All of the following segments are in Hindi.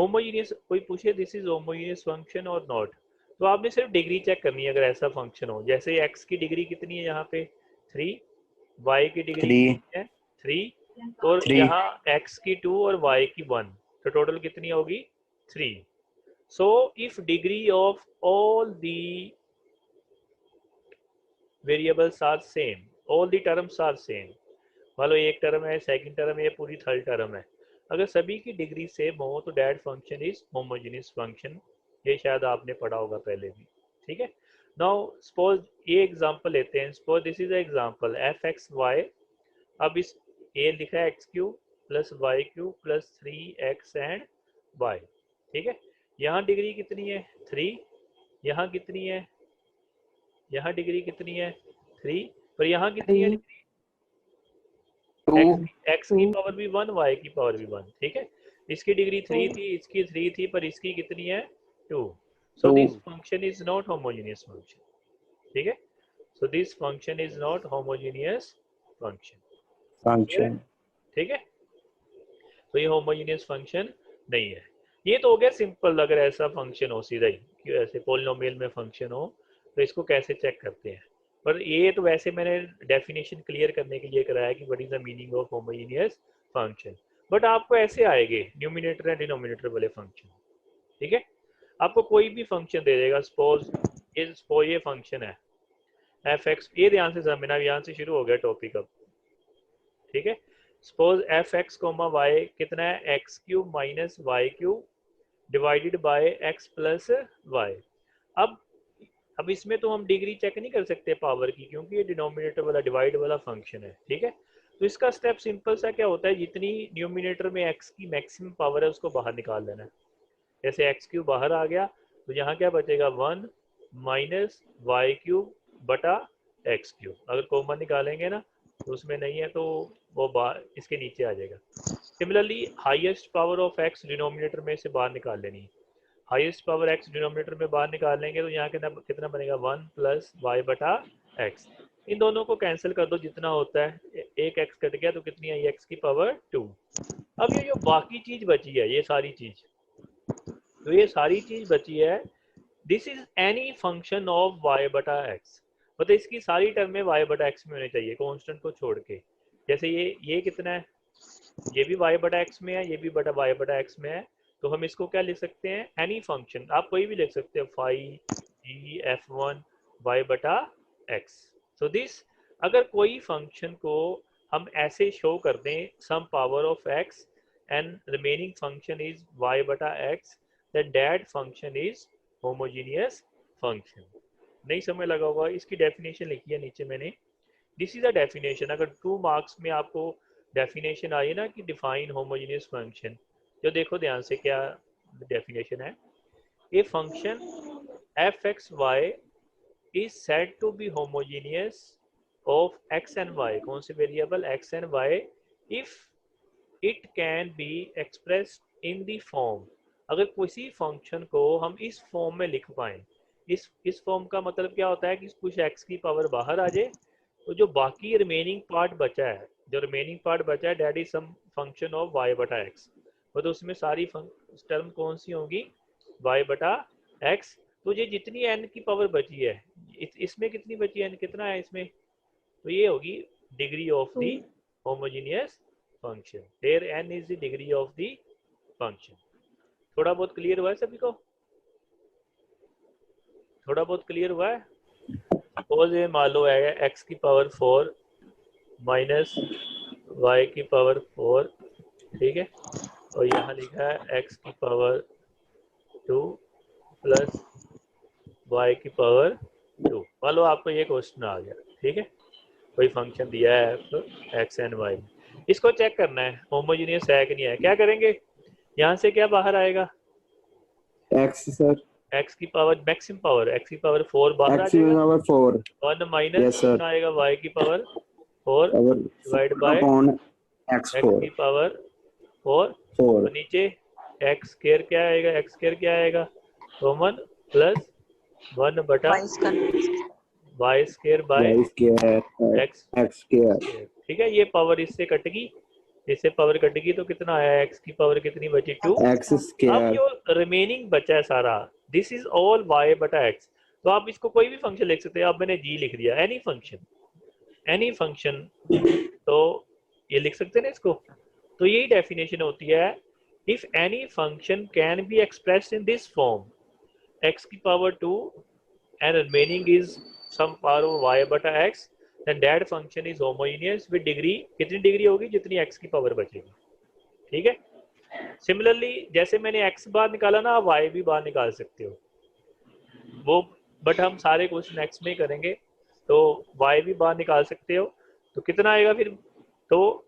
होमोजीनियस कोई पूछे दिस इज होमोजीनियस फंक्शन और नॉट, तो आपने सिर्फ डिग्री चेक करनी है अगर ऐसा फंक्शन हो। जैसे x की डिग्री कितनी है यहाँ पे 3, y की डिग्री 3 कितनी है 3, और 3 यहाँ x की 2 और y की 1, तो टोटल कितनी होगी 3। So if degree of all the variables are same, all the terms are same, मान लो एक टर्म है, सेकंड टर्म है, पूरी थर्ड टर्म है, अगर सभी की डिग्री सेम हो तो that function is homogeneous function. ये शायद आपने पढ़ा होगा पहले भी, ठीक है। नाउ सपोज ये एग्जांपल लेते हैं, suppose this is example F X Y. अब इस ए लिखा है X Q plus Y cube plus 3x and Y, ठीक है। यहाँ डिग्री कितनी है 3, यहाँ कितनी है, यहाँ डिग्री कितनी है 3, पर यहाँ कितनी है 3 डिग्री, 2 एक्स की पावर भी 1, वाई की पावर भी 1, ठीक है। इसकी डिग्री 3 थी, इसकी 3 थी, पर इसकी कितनी है 2। सो 2 this function is not homogeneous function, ठीक है। So this function is not homogeneous function, function. ठीक है। तो ये होमोजेनियस फंक्शन नहीं है। ये तो हो गया सिंपल, अगर ऐसा फंक्शन हो सीधा ही कि ऐसे पोलिनोमियल में फंक्शन हो तो इसको कैसे चेक करते हैं। पर ये तो वैसे मैंने डेफिनेशन क्लियर करने के लिए कराया कि what is the meaning of homogeneous function. But आपको ऐसे आएंगे न्यूमिनेटर एंड डिनोमिनेटर वाले फंक्शन, ठीक है। आपको कोई भी फंक्शन दे देगा, सपोज ये फंक्शन है एफ एक्स, ये ध्यान से समझना, यहाँ से शुरू हो गया टॉपिक अब, ठीक है। Suppose F X comma Y कितना है X cube minus Y cube divided by X plus Y. अब अब इसमें तो हम डिग्री चेक नहीं कर सकते पावर की, क्योंकि ये डिनोमिनेटर वाला डिवाइड वाला फंक्शन है, ठीक है। तो इसका स्टेप सिंपल सा क्या होता है, जितनी न्यूमिनेटर में एक्स की मैक्सिमम पावर है उसको बाहर निकाल देना है। जैसे एक्स क्यूब बाहर आ गया तो यहाँ क्या बचेगा 1 माइनस वाई क्यूब बटा एक्स क्यूब। अगर कॉमन निकालेंगे ना तो उसमें नहीं है तो वो इसके नीचे आ जाएगा। Similarly highest power of x denominator में से बाहर निकाल लेनी है। हाईएस्ट पावर एक्स डिनोमिनेटर में बाहर निकाल लेंगे तो यहाँ कितना बनेगा 1 प्लस वाई बटा एक्स। इन दोनों को कैंसिल कर दो, जितना होता है एक एक्स कट गया तो कितनी आई एक्स की पावर 2। अब ये जो बाकी चीज बची है, ये सारी चीज, तो ये सारी चीज बची है, this is any function of Y बटा एक्स, मतलब इसकी सारी टर्म में वाई बटा एक्स में होने चाहिए कांस्टेंट को छोड़ के। जैसे ये कितना है, ये भी वाई बटा एक्स में है, ये भी बटा वाई बटा एक्स में है, तो हम इसको क्या लिख सकते हैं एनी फंक्शन, आप कोई भी लिख सकते हो phi G F one Y बटा एक्स। सो दिस, अगर कोई फंक्शन को हम ऐसे शो कर दें some power of x and remaining function is Y बटा X, then that function is homogeneous function। नहीं समझ लगा होगा, इसकी डेफिनेशन लिखी है नीचे मैंने, दिस इज अ डेफिनेशन। अगर 2 मार्क्स में आपको डेफिनेशन आई ना कि डिफाइन होमोजेनियस फंक्शन, जो देखो ध्यान से क्या डेफिनेशन है, a function F X Y is said to be homogeneous of x and Y, कौन से variable X and Y, if it can be expressed in the form, अगर किसी फंक्शन को हम इस फॉर्म में लिख पाएं। इस फॉर्म का मतलब क्या होता है कि कुछ एक्स की पावर बाहर आ जाए तो जो बाकी रिमेनिंग पार्ट बचा है, जो रिमेनिंग पार्ट बचा है that is some function of Y बटा एक्स, मतलब उसमें सारी टर्म कौन सी होंगी वाई बटा एक्स। तो ये जितनी एन की पावर बची है, इसमें कितनी बची है, n कितना है इसमें, तो ये होगी degree of the homogeneous function, there n is the degree of the function. थोड़ा बहुत क्लियर हुआ है सभी को, थोड़ा बहुत क्लियर हुआ है। सपोज ये मान लो है एक्स की पावर 4 माइनस वाई की पावर 4, ठीक है, और यहाँ लिखा है एक्स की पावर 2 प्लस वाई की पावर 2। मान लो आपको ये क्वेश्चन आ गया, ठीक है, कोई फंक्शन दिया है एफ एक्स एंड वाई, इसको चेक करना है होमोजेनियस है कि नहीं है। क्या करेंगे, यहाँ से क्या बाहर आएगा एक्स सर, एक्स की पावर मैक्सिमम पावर एक्स की पावर 4 बाहर आ एक्स की जाएगा, पावर 4, 1 माइनस यस सर, कितना आएगा वाई की power 4 power divide 4 by upon X X 4 की पावर 4, 4 और नीचे एक्स स्क्वायर क्या आएगा, एक्स स्क्वायर क्या आएगा कॉमन प्लस 1 बटा Y square by Y square X X square. Square, ठीक है। ये पावर इससे कटेगी, इससे पावर कटेगी तो कितना आया, एक्स की पावर कितनी बची, 2। एक्स अब स्क्वायर। जो रिमेनिंग बचा है सारा, दिस इज ऑल वाई बटा एक्स। तो आप इसको कोई भी फंक्शन लिख सकते हैं। अब मैंने जी लिख दिया, एनी फंक्शन, एनी फंक्शन, तो ये लिख सकते हैं ना इसको। तो यही डेफिनेशन होती है, if any function can be expressed in this form, x की power 2 and remaining is some power of y बटा x, then that function is homogeneous with degree, कितनी डिग्री होगी, जितनी x की पावर बचेगी। ठीक है। सिमिलरली जैसे मैंने x बार निकाला ना, आप y भी बार निकाल सकते हो वो, बट हम सारे क्वेश्चन x में ही करेंगे, तो y भी बार निकाल सकते हो। तो कितना आएगा फिर, तो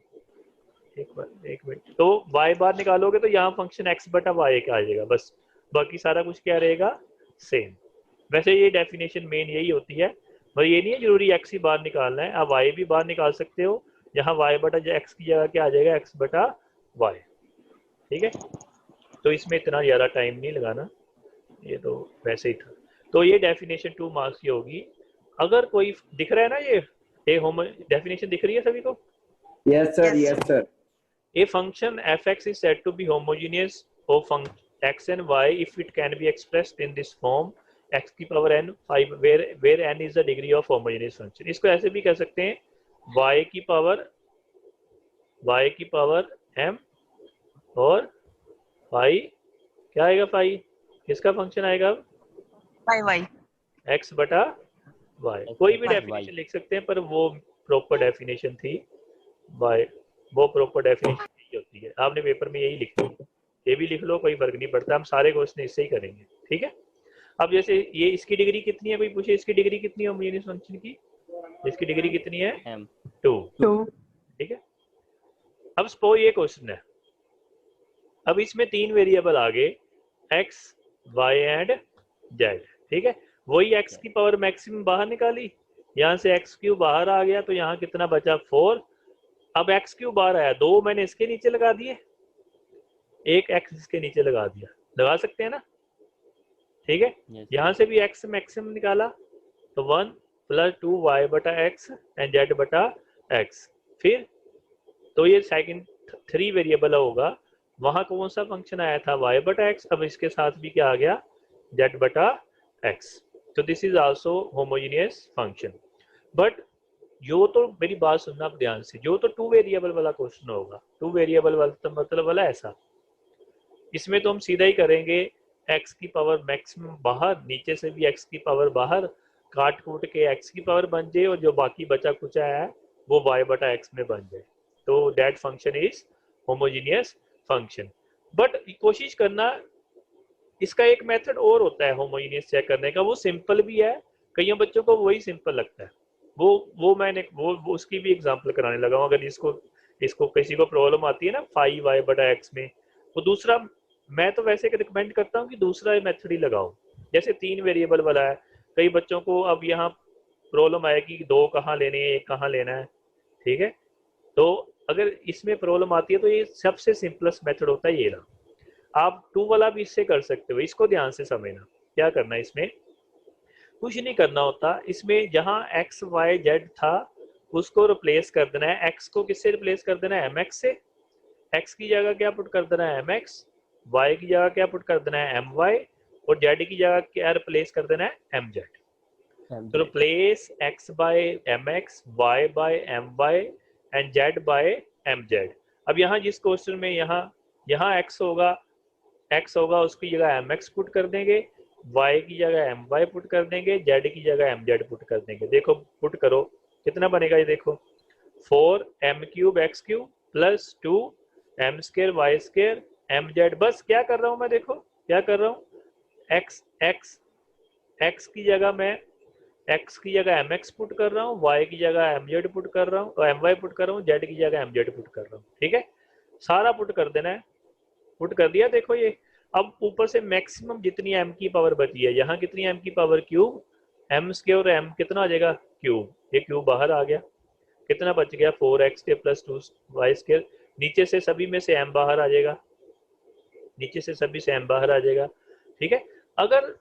एक मिनट, तो y बार निकालोगे तो यहाँ फंक्शन x बटा y का आ जाएगा बस, बाकी सारा कुछ क्या रहेगा, सेम। वैसे ये डेफिनेशन मेन यही होती है, पर ये नहीं है जरूरी x ही बाहर निकालना है, आप y भी बाहर निकाल सकते हो, यहाँ y बटा x की जगह क्या आ जाएगा, x बटा y। ठीक है, तो इसमें इतना ज़्यादा टाइम नहीं लगाना, ये तो वैसे ही था। तो ये डेफिनेशन 2 मार्क्स की होगी। अगर कोई दिख रहा है ना, ये होम डेफिनेशन दिख रही है सभी को? Yes sir, yes sir. A function fx is said to be homogeneous of x and y if it can be expressed in this form, x की power n 5, where n is the degree of homogeneous function। इसको ऐसे भी कह सकते हैं, y की पावर m और phi, क्या आएगा phi, किसका फंक्शन आएगा, y x बटा y। कोई भी डेफिनेशन लिख सकते हैं, पर वो प्रॉपर डेफिनेशन थी y, वो प्रॉपर डेफिनेशन यही होती है। आपने पेपर में यही लिखी है, ये भी लिख लो, कोई फर्क नहीं पड़ता, हम सारे क्वेश्चन इससे ही करेंगे। ठीक है। अब जैसे ये, इसकी डिग्री कितनी है, कोई पूछे इसकी डिग्री कितनी है होमोजेनियस फंक्शन की, इसकी डिग्री कितनी है, 2। ठीक है। अब सपोज ये क्वेश्चन है, अब इसमें 3 वेरिएबल आ गए, x, y एंड z। ठीक है, वही x की पावर मैक्सिमम बाहर निकाली, यहाँ से x क्यूब बाहर आ गया, तो यहाँ कितना बचा, 4। अब x क्यूब बाहर आया, 2 मैंने इसके नीचे लगा दिए, एक x इसके नीचे लगा दिया, लगा सकते हैं ना। ठीक है, यहाँ से भी x मैक्सिमम निकाला, तो 1 + 2 y बटा x एंड z बटा x। फिर तो ये सेकंड 3 वेरिएबल होगा, वहां कौन सा फंक्शन आया था, y बटा x, अब इसके साथ भी क्या आ गया, z बटा x। तो this is also homogeneous function. But जो तो मेरी बात सुनना आप ध्यान से, जो तो 2 वेरिएबल वाला क्वेश्चन होगा, 2 वेरिएबल वाला तो मतलब वाला ऐसा, इसमें तो हम सीधा ही करेंगे, x की पावर मैक्सिमम बाहर, नीचे से भी x की पावर बाहर, काट कूट के x की पावर बन जाए, और जो बाकी बचा कुछ है वो y बटा x में बन जाए, तो that function is homogeneous function. But कोशिश करना, इसका एक मेथड और होता है होमोजेनियस चेक करने का, वो सिंपल भी है, कई बच्चों को वही सिंपल लगता है, वो मैंने वो उसकी भी एग्जांपल कराने लगा हूँ। अगर इसको किसी को प्रॉब्लम आती है ना 5y बटा x में, वो दूसरा, मैं तो वैसे रिकमेंड करता हूँ कि दूसरा मेथड ही लगाओ, जैसे 3 वेरिएबल वाला है। कई बच्चों को अब यहाँ प्रॉब्लम आएगी कि 2 कहाँ लेने हैं, 1 कहाँ लेना है। ठीक है, तो अगर इसमें प्रॉब्लम आती है तो ये सबसे सिंपलेस्ट मेथड होता है ये ना। आप 2 वाला भी इससे कर सकते हो, इसको ध्यान से समझना। क्या करना है इसमें, कुछ नहीं करना होता इसमें, जहां x y z था उसको रिप्लेस कर देना है, x को किससे रिप्लेस कर देना है, mx से। x की जगह क्या पुट कर देना है, mx, y की जगह क्या पुट कर देना है, my, और z की जगह क्या रिप्लेस कर देना है, mz। तो replace x by mx, y by my and z by mz। अब यहाँ जिस क्वेश्चन में यहाँ x होगा उसकी जगह mx पुट कर देंगे, y की जगह my पुट कर देंगे, z की जगह mz पुट कर देंगे। देखो पुट करो कितना बनेगा, ये देखो 4m³ x³ + 2m² y² mz। बस क्या कर रहा हूँ मैं, देखो क्या कर रहा हूँ, x की जगह मैं x की जगह mx पुट कर रहा हूँ, y की जगह mz पुट कर रहा हूँ, और my पुट कर रहा हूँ, z की जगह mz पुट कर रहा हूँ। ठीक है, सारा पुट कर देना है, पुट कर दिया। देखो ये अब ऊपर से मैक्सिमम जितनी m की पावर बची है, यहाँ कितनी m की पावर क्यूब, m² और m कितना आ जाएगा, क्यूब, ये क्यूब बाहर आ गया, कितना बच गया, 4x² + 2y²। नीचे से सभी में से m बाहर आ जाएगा, नीचे से सभी से m बाहर आ जाएगा। ठीक है, अगर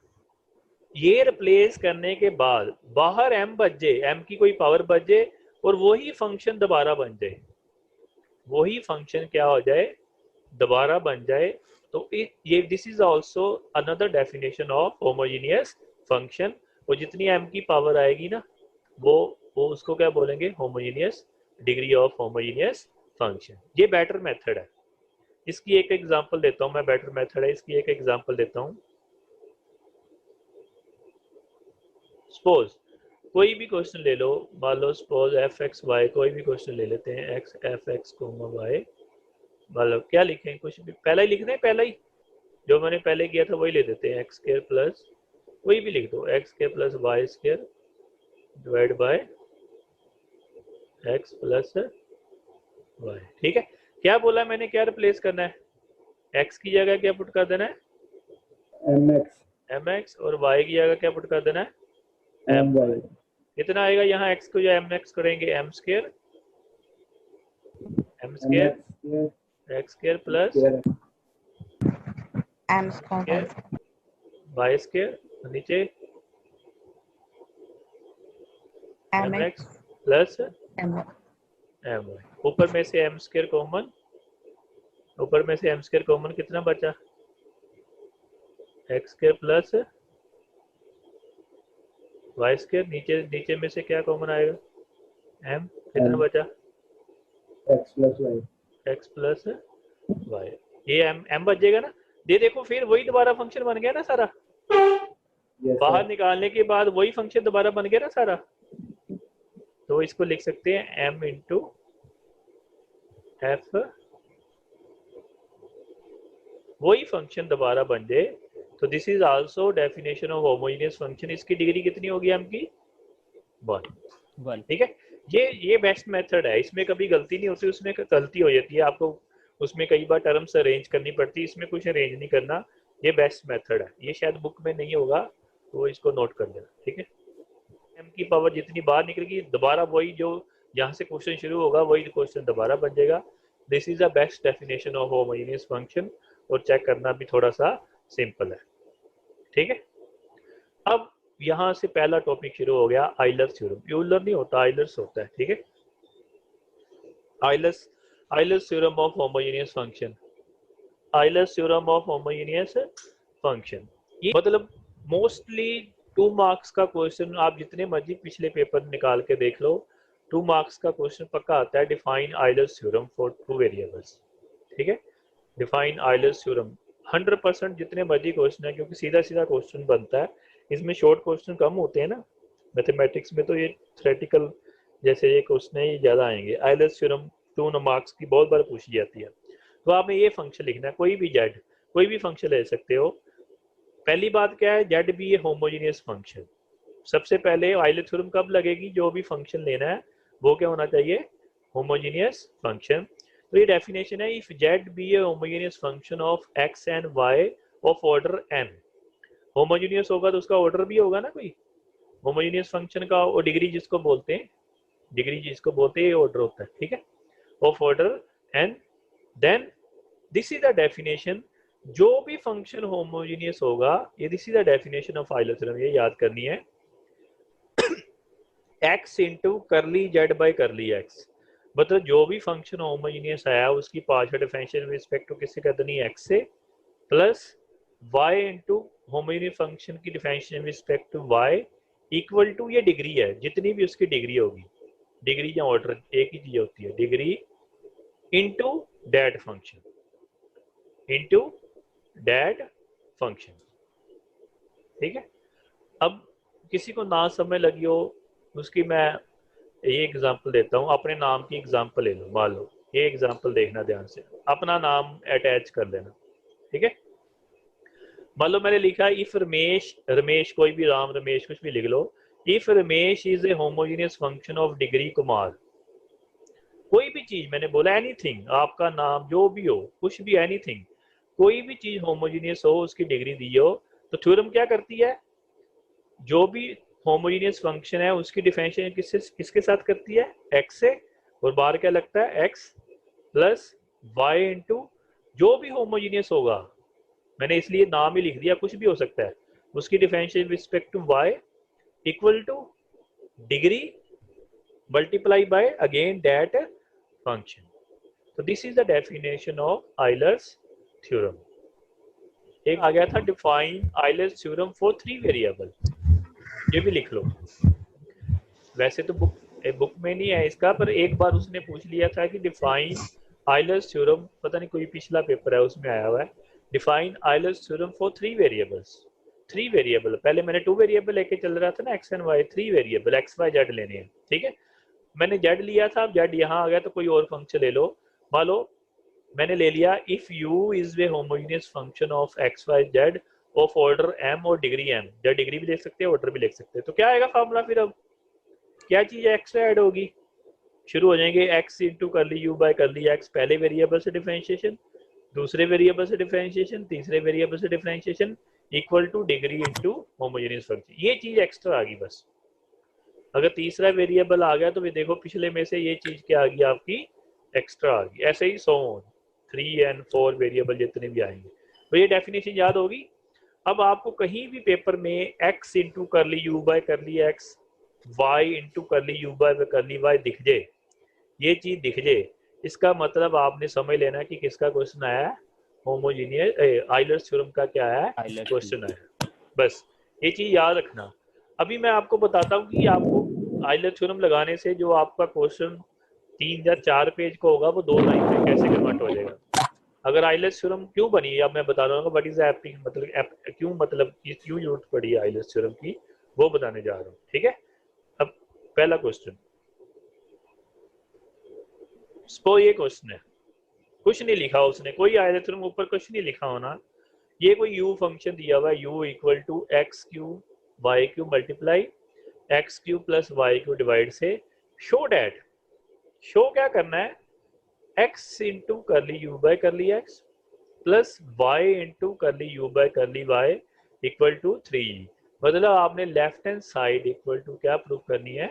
ये रिप्लेस करने के बाद बाहर m बच जाए, m की कोई पावर बच जाए और वही फंक्शन दोबारा बन जाए, वही फंक्शन क्या हो जाए, दोबारा बन जाए। तो ये this is also another definition of homogeneous function. और जितनी m की पावर आएगी ना, वो उसको क्या बोलेंगे, homogeneous, degree of homogeneous function. ये बेटर मेथड है। इसकी एक एग्जांपल देता हूँ मैं, बेटर मेथड है इसकी, एक एग्जांपल देता हूँ। सपोज कोई भी क्वेश्चन ले लो, मान लो सपोज एफ एक्स वाई, कोई भी क्वेश्चन ले लेते हैं, X F X comma Y, मतलब क्या लिखें, कुछ भी पहला ही लिख दें, पहला ही जो मैंने पहले किया था वही ले देते हैं, एक्स स्क्वायर प्लस, कोई भी लिख दो, X square plus Y square divide by X plus Y. ठीक है, क्या बोला मैंने, क्या रिप्लेस करना है, एक्स की जगह क्या पुट कर देना है, mx एम एक्स, और वाई की जगह क्या पुट कर देना है, एम my वाई। कितना आएगा, यहाँ एक्स को जो एम एक्स करेंगे, m square mx x square plus m square y square, नीचे m mx x plus m m y, ऊपर में से एम स्क्वायर कॉमन, ऊपर में से एम स्क्वायर कॉमन, कितना बचा, X square plus Y square, नीचे नीचे में से क्या कॉमन आएगा, एम, कितना M. बचा, x plus y X plus Y, ये एम बच जाएगा ना। ये देखो फिर वही दोबारा फंक्शन बन गया ना सारा, yes बाहर sir निकालने के बाद वही फंक्शन दोबारा बन गया ना सारा। तो इसको लिख सकते हैं m इंटू एफ, वही फंक्शन दोबारा बन जाए। तो this is also definition of homogeneous function. इसकी डिग्री कितनी होगी m की, 1। ठीक है, ये बेस्ट मेथड है, इसमें कभी गलती नहीं होती, उसमें गलती हो जाती है आपको, उसमें कई बार टर्म्स अरेंज करनी पड़ती है, इसमें कुछ अरेंज नहीं करना, ये बेस्ट मेथड है। ये शायद बुक में नहीं होगा, तो इसको नोट कर देना। ठीक है, m की पावर जितनी बाहर निकलेगी, दोबारा वही जो यहाँ से क्वेश्चन शुरू होगा वही क्वेश्चन दोबारा बन जाएगा। This is the best definition of homogeneous function, और चेक करना भी थोड़ा सा सिंपल है। ठीक है, अब यहाँ से पहला टॉपिक शुरू हो गया, आइलर्स थ्योरम। यूलर नहीं होता, आइलर्स होता है। ठीक है, Euler's theorem of homogeneous function, Euler's theorem of homogeneous function. ये मतलब मोस्टली 2 मार्क्स का क्वेश्चन, आप जितने मर्जी पिछले पेपर निकाल के देख लो, 2 मार्क्स का क्वेश्चन पक्का आता है, define Euler's theorem for 2 variables. ठीक है, डिफाइन आइलर्स थ्योरम 100% जितने मर्जी क्वेश्चन है, क्योंकि सीधा सीधा क्वेश्चन बनता है, इसमें शॉर्ट क्वेश्चन कम होते हैं ना। मैथमेटिक्स में तो ये थ्योरेटिकल जैसे ये क्वेश्चन है, ये ज़्यादा आएंगे। आइलर्स थ्योरम 2 मार्क्स की बहुत बार पूछी जाती है। तो आपने ये फंक्शन लिखना है, कोई भी जेड, कोई भी फंक्शन ले सकते हो। पहली बात क्या है, जेड भी ये होमोजेनियस फंक्शन। सबसे पहले आइलर थ्योरम कब लगेगी, जो भी फंक्शन लेना है वो क्या होना चाहिए, होमोजेनियस फंक्शन। तो ये डेफिनेशन है, if z be a homogeneous function of x and y of order n। Homogeneous होगा तो उसका ऑर्डर भी होगा ना कोई, होमोजेनियस फंक्शन का, और डिग्री जिसको बोलते हैं, डिग्री जिसको बोलते हैं, ये ऑर्डर होता है। ठीक है, of order n, then this is the definition, जो भी फंक्शन होमोजेनियस होगा, ये this is the definition of Euler theorem, ये याद करनी है। x into curly z by curly x, मतलब जो भी फंक्शन होमोजेनियस आया उसकी पार्शियल डिफरेंशियल रिस्पेक्ट टू किससे कर देनी है, x से, plus y into homogeneous function की differential respect to y equal to, ये डिग्री है, जितनी भी उसकी डिग्री होगी, डिग्री या ऑर्डर एक ही चीज होती है, degree into that function, into that function. ठीक है, अब किसी को ना समझ लगी हो, उसकी मैं ये एग्जांपल देता हूँ, अपने नाम की एग्जांपल ले लो। मान लो ये एग्जांपल देखना ध्यान से, अपना नाम अटैच कर लेना। ठीक है, मान लो मैंने लिखा इफ रमेश, रमेश कोई भी, राम रमेश कुछ भी लिख लो, if Ramesh is a homogeneous function of degree Kumar, कोई भी चीज मैंने बोला, एनीथिंग, आपका नाम जो भी हो, कुछ भी, एनीथिंग, कोई भी चीज होमोजेनियस हो, उसकी डिग्री दी हो, तो थ्योरम क्या करती है, जो भी होमोजेनियस फंक्शन है उसकी डिफरेंशिएशन किसके साथ करती है, x से, और बाहर क्या लगता है, x प्लस वाई इंटू जो भी होमोजेनियस होगा, मैंने इसलिए नाम ही लिख दिया, कुछ भी हो सकता है, उसकी differentiation respect to y equal to degree multiply by again that function. तो this is the definition of Euler's theorem. एक आ गया था define Euler's theorem for 3 variable, ये भी लिख लो। वैसे तो बुक में नहीं है इसका, पर एक बार उसने पूछ लिया था कि डिफाइन आइलर्स थ्योरम, पता नहीं कोई पिछला पेपर है उसमें आया हुआ है, define Euler's theorem for 3 variables. 3 variable, पहले मैंने 2 वेरिएबल लेके चल रहा था ना, x and y, 3 variable x y z लेने हैं, ठीक है। मैंने जेड लिया था, अब जेड यहाँ आ गया तो कोई और फंक्शन ले लो। मान लो मैंने ले लिया if u is a homogeneous function of x y z of order m और डिग्री m, या डिग्री भी लिख सकते हैं ऑर्डर भी लिख सकते हैं। तो क्या आएगा फार्मूला फिर, अब क्या चीज एक्स ऐड होगी, शुरू हो जाएंगे x इंटू कर ली u बाय कर ली x, पहले वेरिएबल से डिफरेंशिएशन, दूसरे वेरिएबल से डिफरेंशिएशन, तीसरे वेरिएबल से differentiation, equal to degree into homogeneous function. ये चीज एक्स्ट्रा आ गई बस। अगर तीसरा वेरिएबल आ गया तो भी देखो पिछले में से ये चीज क्या आ गई आपकी, एक्स्ट्रा आ गई। ऐसे ही सो ऑन 3 and 4 वेरिएबल जितने भी आएंगे। तो ये डेफिनेशन याद होगी। अब आपको कहीं भी पेपर में x इंटू कर ली u बाय कर ली x, y इंटू कर ली u बाय कर ली y दिख जाए, ये चीज दिख जाए, इसका मतलब आपने समझ लेना कि किसका क्वेश्चन आया है, होमोजेनियस आइलर्स थ्योरम का क्या आया है क्वेश्चन आया। बस ये चीज याद रखना। अभी मैं आपको बताता हूँ कि आपको आइलर्स थ्योरम लगाने से जो आपका क्वेश्चन 3 या 4 पेज का होगा वो 2 लाइन में कैसे कन्वर्ट हो जाएगा। अगर आइलर्स थ्योरम क्यों बनी, अब मैं बता रहा हूँ व्हाट इज एप्टिंग, मतलब क्यों, मतलब क्यों जरूरत पड़ी है आइलर्स थ्योरम की, वो बताने जा रहा हूँ, ठीक है। अब पहला क्वेश्चन, सपोज ये क्वेश्चन है, कुछ नहीं लिखा उसने, कोई आइलर्स थ्योरम ऊपर कुछ नहीं लिखा होना, ये कोई u फंक्शन दिया हुआ है, u equal to x q y q multiply x Q plus Y q divide से शो डैट, शो क्या करना है, x इंटू कर ली u बाय कर ली x प्लस y इंटू कर ली u बाय कर ली y इक्वल टू 3। मतलब आपने left hand side equal to क्या प्रूव करनी है,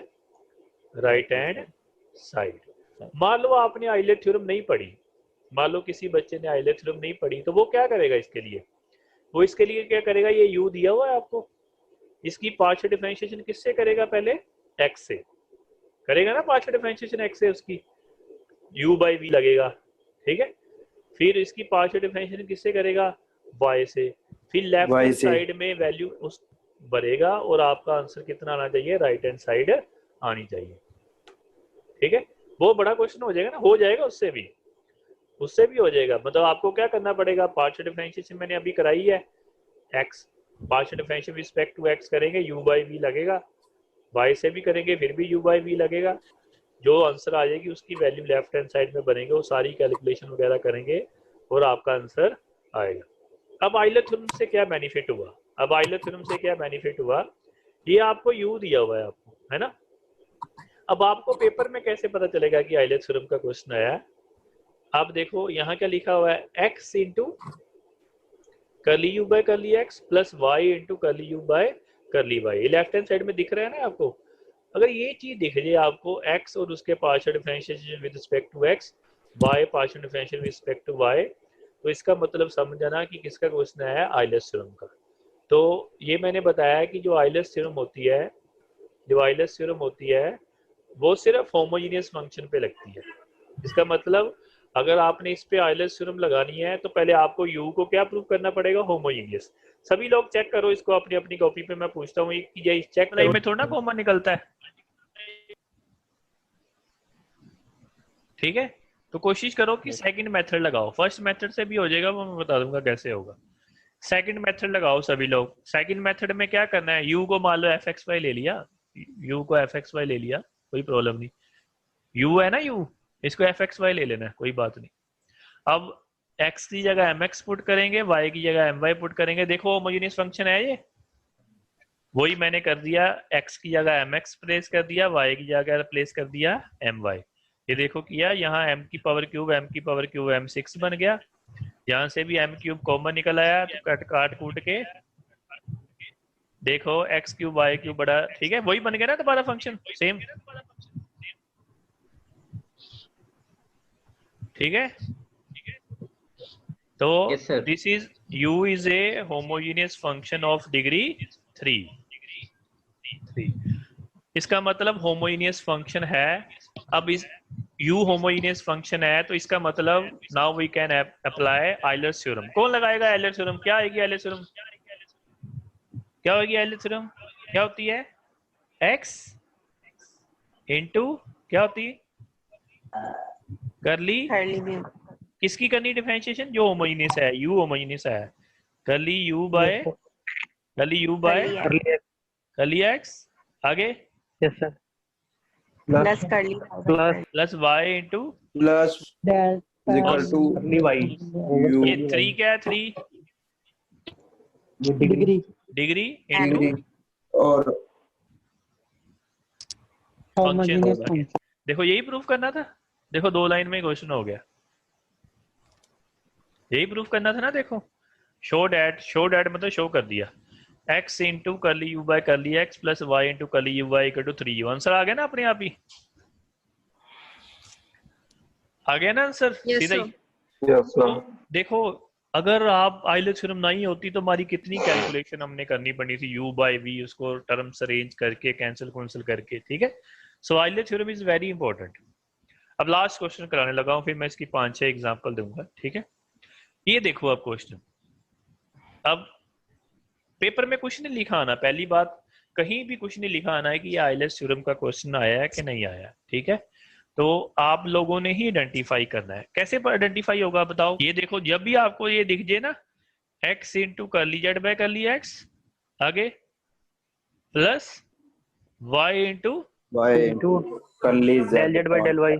राइट हैंड साइड। मान लो आपने आइलर थ्योरम नहीं पढ़ी, मान लो किसी बच्चे ने आइलर थ्योरम नहीं पढ़ी, तो वो क्या करेगा इसके लिए, वो इसके लिए क्या करेगा, ये u दिया हुआ है आपको, इसकी पार्शियल डिफरेंशिएशन किससे करेगा, पहले x से करेगा ना, पार्शियल डिफरेंशिएशन x से उसकी u बाई वी लगेगा, ठीक है। फिर इसकी पार्शियल डिफरेंशिएशन किससे करेगा, y से, फिर लेफ्ट हैंड साइड में वैल्यू उस भरेगा और आपका आंसर कितना आना चाहिए, राइट हैंड साइड आनी चाहिए, ठीक है। वो बड़ा क्वेश्चन हो जाएगा ना, हो जाएगा उससे भी हो जाएगा। मतलब आपको क्या करना पड़ेगा, पार्शियल डिफरेंशिएशन मैंने अभी कराई है, x partial differentiation respect to x करेंगे u बाई वी लगेगा, y से भी करेंगे फिर भी u बाई वी लगेगा, जो आंसर आ जाएगी उसकी वैल्यू लेफ्ट हैंड साइड में बनेंगे, वो सारी कैलकुलेशन वगैरह करेंगे और आपका आंसर आएगा। अब आइलर थ्योरम से क्या बेनिफिट हुआ, अब आइलर थ्योरम से क्या बेनिफिट हुआ, ये आपको u दिया हुआ है आपको, है ना। अब आपको पेपर में कैसे पता चलेगा कि आइलर थ्योरम का क्वेश्चन आया, आप देखो यहाँ क्या लिखा हुआ है, x इंटू करली u bye curly x plus y into करली u बाय करली y, ये लेफ्ट हैंड साइड में दिख रहा है ना आपको। अगर ये चीज दिख जाए आपको, x और उसके partial differentiation with respect to x, y partial differentiation with respect to y, तो इसका मतलब समझ जाना कि किसका क्वेश्चन आया है, आइलर्स थ्योरम का। तो ये मैंने बताया कि जो आइलर्स थ्योरम होती है, जो आइलर्स थ्योरम होती है वो सिर्फ होमोजेनियस फंक्शन पे लगती है। इसका मतलब अगर आपने इस पे आइलर्स थ्योरम लगानी है तो पहले आपको u को क्या प्रूव करना पड़ेगा, होमोजेनियस। सभी लोग चेक करो इसको अपनी अपनी कॉपी पे, मैं पूछता हूँ ये चेक करो, में थोड़ा ना कॉमन निकलता है, ठीक है। तो कोशिश करो कि सेकंड मेथड लगाओ, फर्स्ट मेथड से भी हो जाएगा, वो मैं बता दूंगा कैसे होगा। सेकंड मेथड लगाओ सभी लोग। सेकंड मेथड में क्या करना है, u को मान लो fxy ले लिया, u को fxy ले लिया, कोई प्रॉब्लम नहीं, u है ना u, इसको fxy ले लेना है, कोई बात नहीं। अब x की जगह mx पुट करेंगे, y की जगह my पुट करेंगे, देखो होमोजेनियस फंक्शन है ये, वही मैंने कर दिया, x की जगह mx प्लेस कर दिया, y की जगह प्लेस कर दिया my, ये देखो किया, यहाँ m की पावर क्यूब m6 बन गया, यहाँ से भी m क्यूब कॉमन निकल आया, तो काट कूट के देखो x क्यूब y क्यूब बड़ा, ठीक है, वही बन गया ना तुम्हारा फंक्शन सेम, ठीक है। तो this is u is a homogeneous function of degree 3। इसका मतलब होमोजेनियस फंक्शन है अब इस u होमोजेनियस फंक्शन है तो इसका मतलब now we can apply Euler's theorem. कौन लगाएगा आयलर्स थ्योरम? क्या आएगी आयलर्स थ्योरम? क्या होगी आयलर्स थ्योरम? क्या होती है? x इनटू क्या होती है? करली किसकी करनी डिफरेंशिएशन? जो होमोजेनियस है, u होमोजेनियस है, curly u by Yes, sir. Curly u by Earlier. Curly x आगे Yes, sir. प्लस कर ली Plus plus y into plus is equal to early y. U ये 3 क्या है? 3 Degree. डिग्री इनटू डिग्री और फंक्शन होगा। देखो यही प्रूफ करना था। देखो 2 लाइन में क्वेश्चन हो गया। यही प्रूफ करना था ना। देखो शो डैट मतलब शो कर दिया x into curly u by curly x plus y into curly u by equal to 3u। Answer आ गया ना अपने आप ही? आ गया ना आंसर? सीधा ही। तो देखो अगर आप आइलर्स थ्योरम नहीं होती तो हमारी कितनी कैलकुलेशन हमने करनी पड़ी थी u बाय v, उसको टर्म्स अरेंज करके कैंसिल करके। ठीक है। So Euler's theorem is very important. अब लास्ट क्वेश्चन कराने लगा हूं, फिर मैं इसकी 5-6 एग्जांपल दूंगा। ठीक है। ये देखो अब क्वेश्चन। अब पेपर में कुछ नहीं लिखा आना, पहली बात कहीं भी कुछ नहीं लिखा आना है कि ये आइलर्स थ्योरम का क्वेश्चन आया है कि नहीं आया। ठीक है। तो आप लोगों ने ही आइडेंटिफाई करना है। कैसे आइडेंटिफाई होगा बताओ? ये देखो जब भी आपको ये दिख जाए ना x into curly z by curly x आगे plus y into y curly Del Z by del Y.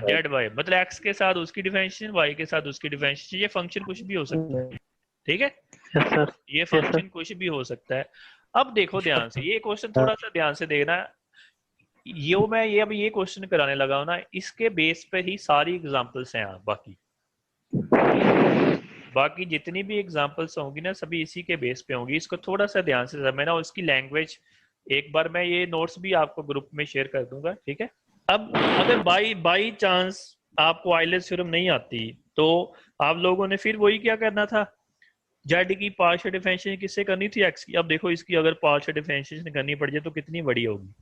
Z y, मतलब x के साथ उसकी डिफरेंशिएशन, y के साथ उसकी डिफरेंशिएशन। ये फंक्शन कुछ भी हो सकता है। ठीक है। Yes, sir. ये फंक्शन कुछ भी हो सकता है। अब देखो ध्यान से ये क्वेश्चन थोड़ा सा ध्यान से देखना। ये अब ये क्वेश्चन कराने लगा हूं ना, इसके बेस पे ही सारी एग्जांपल्स हैं। बाकी जितनी भी एग्जांपल्स होंगी ना सभी इसी के बेस पे होंगी। इसको थोड़ा सा ध्यान से समझना। उसकी लैंग्वेज एक बार मैं ये नोट्स भी आपको ग्रुप में शेयर कर दूंगा। ठीक है। अब अगर बाई चांस आपको आइलर्स थ्योरम नहीं आती तो आप लोगों ने फिर वही क्या करना था, जेड की पार्शियल डिफरेंशिएशन किससे करनी थी? एक्स की। अब देखो इसकी अगर पार्शियल डिफरेंशिएशन करनी पड़ जाए तो कितनी बड़ी होगी।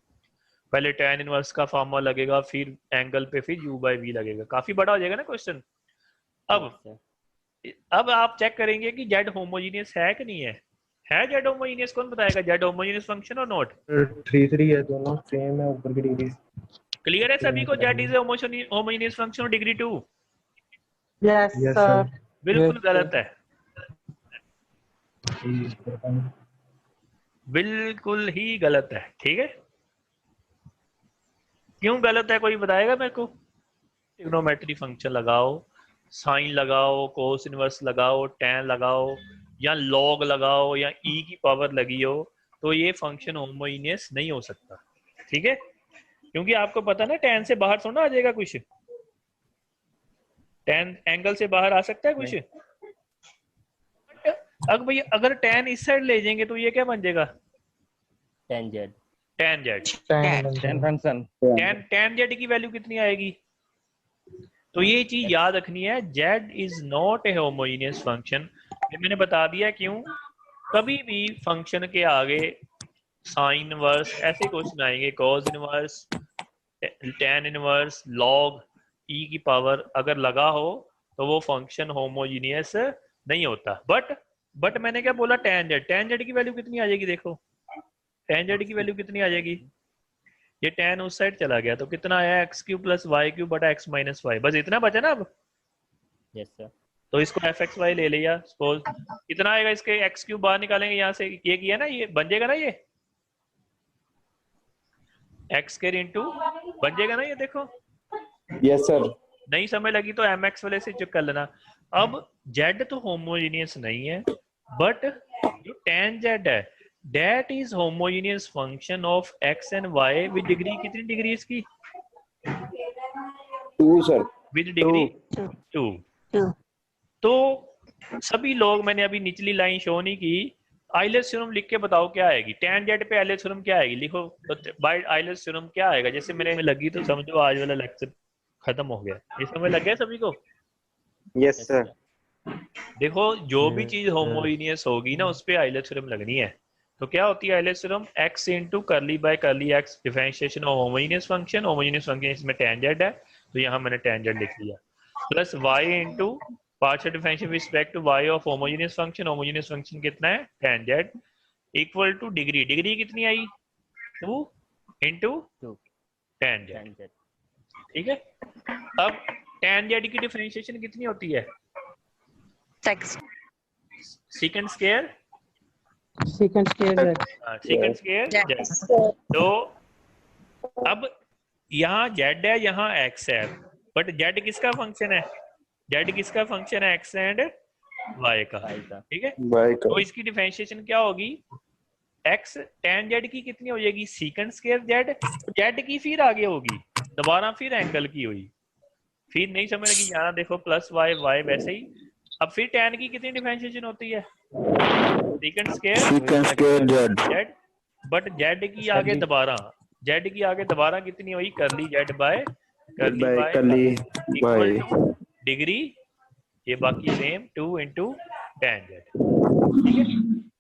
पहले tan इनवर्स का फॉर्मूला लगेगा, फिर एंगल पे फिर u बाय v लगेगा। काफी बड़ा हो जाएगा ना क्वेश्चन। अब आप चेक करेंगे कि जेड होमोजेनियस है कि नहीं है जेड होमोजेनियस? कौन बताएगा जेड होमोजेनियस फंक्शन और नॉट? 3 है, दोनों सेम है, ऊपर की डिग्री। क्लियर है सभी को? जेड इज होमोजेनियस फंक्शन और degree 2? Yes Yes, sir. sir. बिल्कुल Yes, गलत है। sir. बिल्कुल ही गलत है। ठीक है। क्यों गलत है कोई बताएगा मेरे को? ट्रिग्नोमेट्री फंक्शन लगाओ, साइन लगाओ, कोस इनवर्स लगाओ, tan लगाओ या log लगाओ या e की पावर लगी हो तो ये फंक्शन होमोजेनियस नहीं हो सकता। ठीक है। क्योंकि आपको पता ना tan से बाहर थोड़ा आ जाएगा कुछ। tan एंगल से बाहर आ सकता है कुछ। अब भैया अगर tan इस साइड ले जाएंगे तो ये क्या बन जाएगा? tan z tan z। Tan function. tan z की वैल्यू कितनी आएगी? तो ये चीज याद रखनी है, z is not a homogeneous function. ये मैंने बता दिया क्यों। कभी भी फंक्शन के आगे साइन इनवर्स ऐसे क्वेश्चन आएंगे, cos inverse, tan inverse, log e की पावर अगर लगा हो तो वो फंक्शन होमोजेनियस नहीं होता। बट मैंने क्या बोला? tan z की वैल्यू कितनी आ जाएगी? देखो tan z की वैल्यू कितनी आ जाएगी? ये tan उस साइड चला गया तो कितना आया? X cube plus y cube बटा एक्स माइनस वाई। बस इतना बचा ना अब। yes sir तो इसको एफ एक्स वाई ले लिया। सपोज कितना आएगा? इसके एक्स क्यूब बाहर निकालेंगे यहाँ से, ये किया ना, ये बन जाएगा ना, ये एक्स के इंटू बन जाएगा ना ये। देखो यस सर। नहीं समझ लगी तो एम एक्स वाले से चेक कर लेना। अब जेड तो होमोजेनियस नहीं है, बट जो tan z है that is homogeneous function of x and y with degree कितनी डिग्री इसकी? 2 सर। With degree 2। तो सभी लोग, मैंने अभी निचली लाइन शो नहीं की, आइलर्स थ्योरम लिख के बताओ क्या आएगी। tan z पे आइलर्स थ्योरम क्या आएगी? लिखो बाय आइलर्स थ्योरम क्या आएगा। जैसे मेरे में लगी तो समझो आज वाला लेक्चर खत्म हो गया। ये समझ लग गया सभी को? Yes sir. देखो जो भी चीज होमोजेनियस होगी ना उस पे आइलर्स थ्योरम लगनी है। तो क्या होती है आइलर थ्योरम, x इंटू करली bye curly x differentiation of homogeneous function, homogeneous function इसमें tan z है तो यहाँ मैंने tan z लिख लिया, plus y into partial differential with respect to y of homogeneous function, homogeneous function कितना है tan z equal to degree, degree कितनी आई 2 into 2 tan z, tan z ठीक है। अब tan z की डिफरेंशिएशन कितनी होती है, second square second square second square z। तो अब यहाँ z है, यहाँ x है, बट z किसका फंक्शन है, z किसका फंक्शन है x एंड y का, y का ठीक है। बाय का तो इसकी डिफरेंशिएशन क्या होगी, x tan z की कितनी हो जाएगी सेकंड स्क्वायर z की फिर आगे होगी दोबारा फिर एंगल की हुई, फिर नहीं समझ लगी यहाँ देखो प्लस y y वैसे ही। अब फिर tan की कितनी डिफरेंशिएशन होती है second square z, but z की आगे दोबारा, z की आगे दोबारा कितनी हुई करली z बाय करली इक्वल बाय टू डिग्री, ये बाकी सेम 2 इंटू tan z, ठीक है।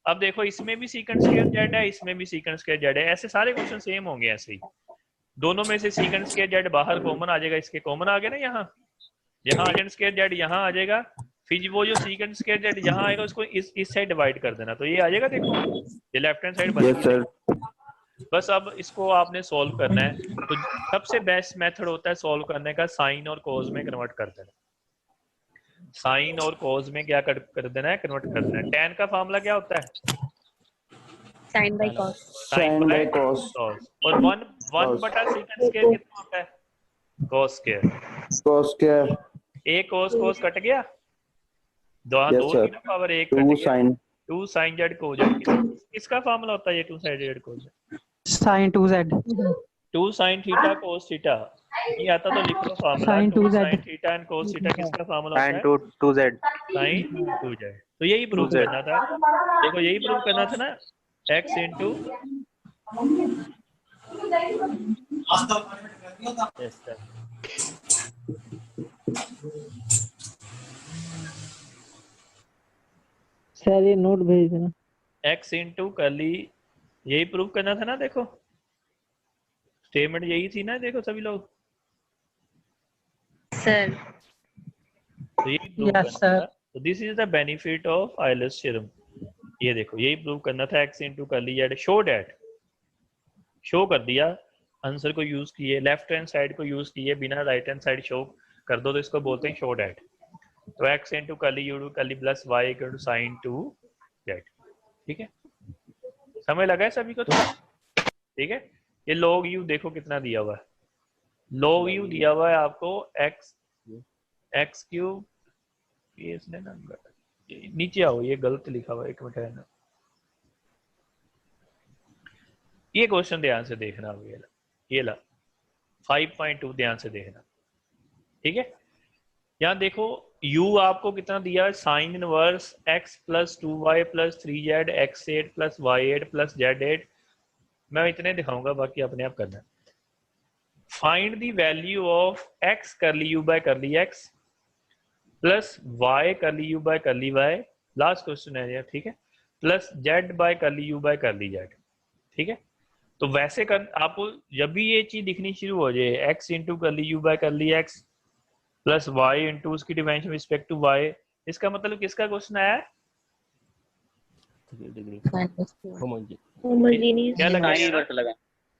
अब देखो इसमें भी सेकंड स्क्वायर z है, इसमें भी सेकंड स्क्वायर z है, ऐसे सारे क्वेश्चन सेम होंगे ऐसे ही, दोनों में से सेकंड स्क्वायर z बाहर कॉमन आ जाएगा, इसके कॉमन आ गया ना, यहाँ सेकंड स्क्वायर z यहाँ आ जाएगा, फिर वो जो सेकंड स्क्वायर z यहाँ आएगा उसको इस साइड डिवाइड कर देना, तो ये आ जाएगा, देखो ये लेफ्ट हैंड साइड बन यस गई। सर बस अब इसको आपने सॉल्व करना है, तो सबसे बेस्ट मेथड होता है सॉल्व करने का साइन और कॉज में कन्वर्ट कर देना, साइन और कॉज में क्या कर देना है, कन्वर्ट कर देना है। tan का फार्मूला क्या होता है, sine by cos sine by cos और 1 बटा सेकंड स्क्वायर कितना होता है cos square, cos square a cos cut गया, दो Yes, sir. की ना पावर 1 कट 2 गया, साइन 2 sin z cos, इसका फार्मूला होता है ये 2 sin z cos, sine 2z 2 sin theta cos theta, ये आता तो लिख लो formula, Sin 2 2z sin theta and cos theta किसका फार्मूला होता है, 2z sin 2z। तो यही प्रूव 2z करना था, देखो यही प्रूव करना था ना, x into yes sir sir ये नोट भेज देना, x इंटू करली, यही प्रूव करना था ना, देखो स्टेटमेंट यही थी ना, देखो सभी लोग, सर तो यही प्रूव Yes, करना sir. था, तो this is the benefit of Euler's theorem, ये देखो यही प्रूव करना था, x इंटू करली z, शो डैट, शो कर दिया, आंसर को यूज किए, लेफ्ट हैंड साइड को यूज किए, बिना राइट हैंड साइड शो कर दो तो इसको बोलते हैं शो डैट। तो x into curly u curly plus y equal to sine 2z, ठीक है, समझ लगा है सभी को थोड़ा, ठीक है। ये log u देखो कितना दिया हुआ है, log u दिया हुआ है आपको x क्यूब, ये इसने ना नीचे आओ, ये गलत लिखा हुआ है, एक मिनट है ना, ये क्वेश्चन ध्यान से देखना, ये ला 5.2 ध्यान से देखना, ठीक है। यहाँ देखो u आपको कितना दिया है, sine inverse x plus 2y plus 3z x8 plus y8 plus z8, मैं इतने दिखाऊंगा, बाकी अपने आप करना। Find the value of x करली u bye curly x plus y करली u बाय करली y, लास्ट क्वेश्चन है ये, ठीक है, प्लस z बाय करली u बाय करली z, ठीक है। तो वैसे कर आपको जब भी ये चीज दिखनी शुरू हो जाए, x into curly u by curly x plus y into उसकी डिफरेंशियल रिस्पेक्ट टू y, इसका मतलब किसका क्वेश्चन आया है, डिग्री होमोजेनियस होमोजेनियस क्या लगा,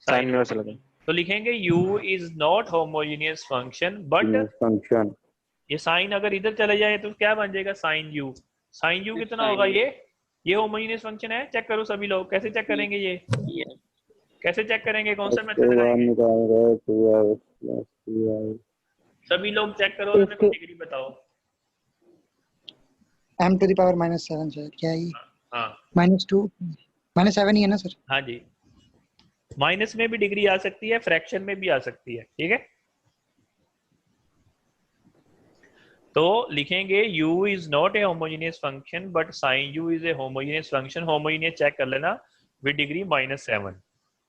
साइन इनवर्स लगा, तो लिखेंगे u is not homogeneous function but, function ये साइन अगर इधर चले जाए तो क्या बन जाएगा साइन u, साइन u कितना होगा, ये होमोजेनियस फंक्शन है, चेक करो सभी लोग, कैसे चेक करेंगे, ये कैसे चेक करेंगे, कौन सा मेथड लगाएंगे, सभी लोग चेक करो, मेरे को डिग्री बताओ। m to the power -7 sir, क्या है ये, हाँ -2 -7 ही है ना सर, हाँ जी, माइनस में भी डिग्री आ सकती है, फ्रैक्शन में भी आ सकती है, ठीक है। तो लिखेंगे u is not a homogeneous function but sine u is a homogeneous function, homogeneous check कर लेना विद डिग्री -7,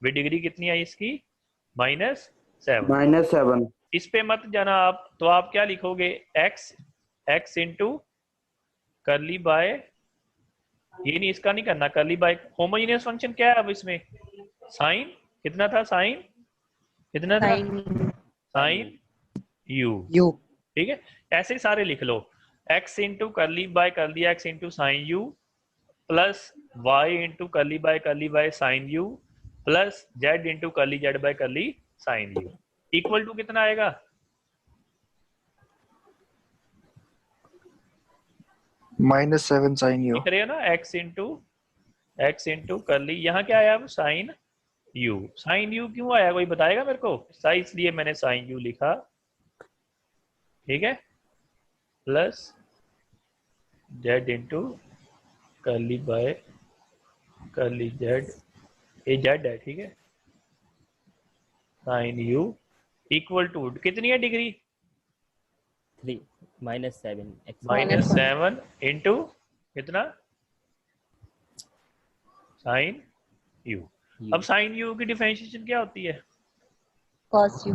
विद डिग्री कितनी आई इसकी -7, इस पे मत जाना आप, तो आप क्या लिखोगे, x इंटू करली बाय ये नहीं, इसका नहीं करना, कर्ली बाय होमोजेनियस फंक्शन क्या है अब इसमें, साइन कितना था, साइन कितना था, साइन यू, यू ठीक है। ऐसे ही सारे लिख लो, x into curly by curly x into sine u plus y into curly by sine u plus z into curly z by curly sine u equal to कितना आएगा, -7 sin u. लिख रहे हो ना, x इंटू कर्ली, यहाँ क्या आया अब साइन यू, साइन यू क्यों आया कोई बताएगा मेरे को, इसलिए मैंने साइन यू लिखा, ठीक है, plus z into curly by curly z, ये जेड है, ठीक है, साइन यू इक्वल टू कितनी है डिग्री, 3 -7 x -7 इंटू कितना, साइन यू। अब साइन यू की डिफरेंशिएशन क्या होती है, cos u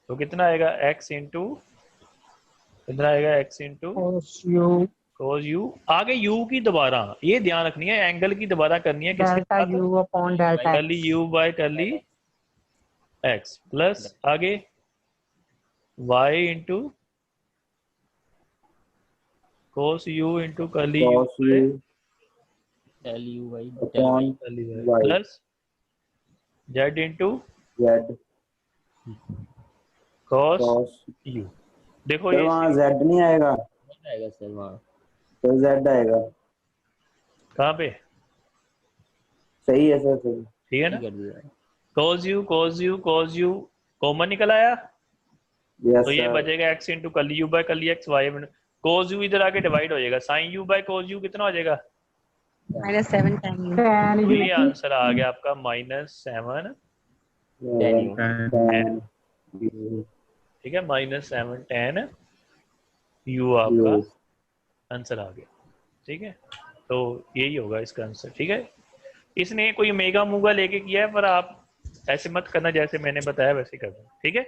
तो कितना आएगा x इंटू, कितना आएगा x into cos u cos u, आगे u की दोबारा, ये ध्यान रखनी है, एंगल की दोबारा करनी है, किसके delta साथ, u upon delta curly x u by curly x plus आगे y into cos u into curly u cos u del u by del upon y curly y y plus z into z cos cos, u। देखो सर ये वहाँ z नहीं आएगा, आएगा सर वहाँ, तो z आएगा, कहाँ पे, सही है सर, सही ठीक है ना, कर दिया। cos u कॉमन निकल आया, यस तो ये सर, बचेगा x into curly u by curly x y, cos u इधर आके डिवाइड हो जाएगा, sin u बाय cos u कितना हो जाएगा, -7 tan u तो ये आंसर आ गया आपका -7, Tan u। tan ठीक है, -7 tan u आपका आंसर आ गया, ठीक है, तो यही होगा इसका आंसर, ठीक है। इसने कोई मेगा मूगा लेके किया है, पर आप ऐसे मत करना, जैसे मैंने बताया वैसे करना, ठीक है।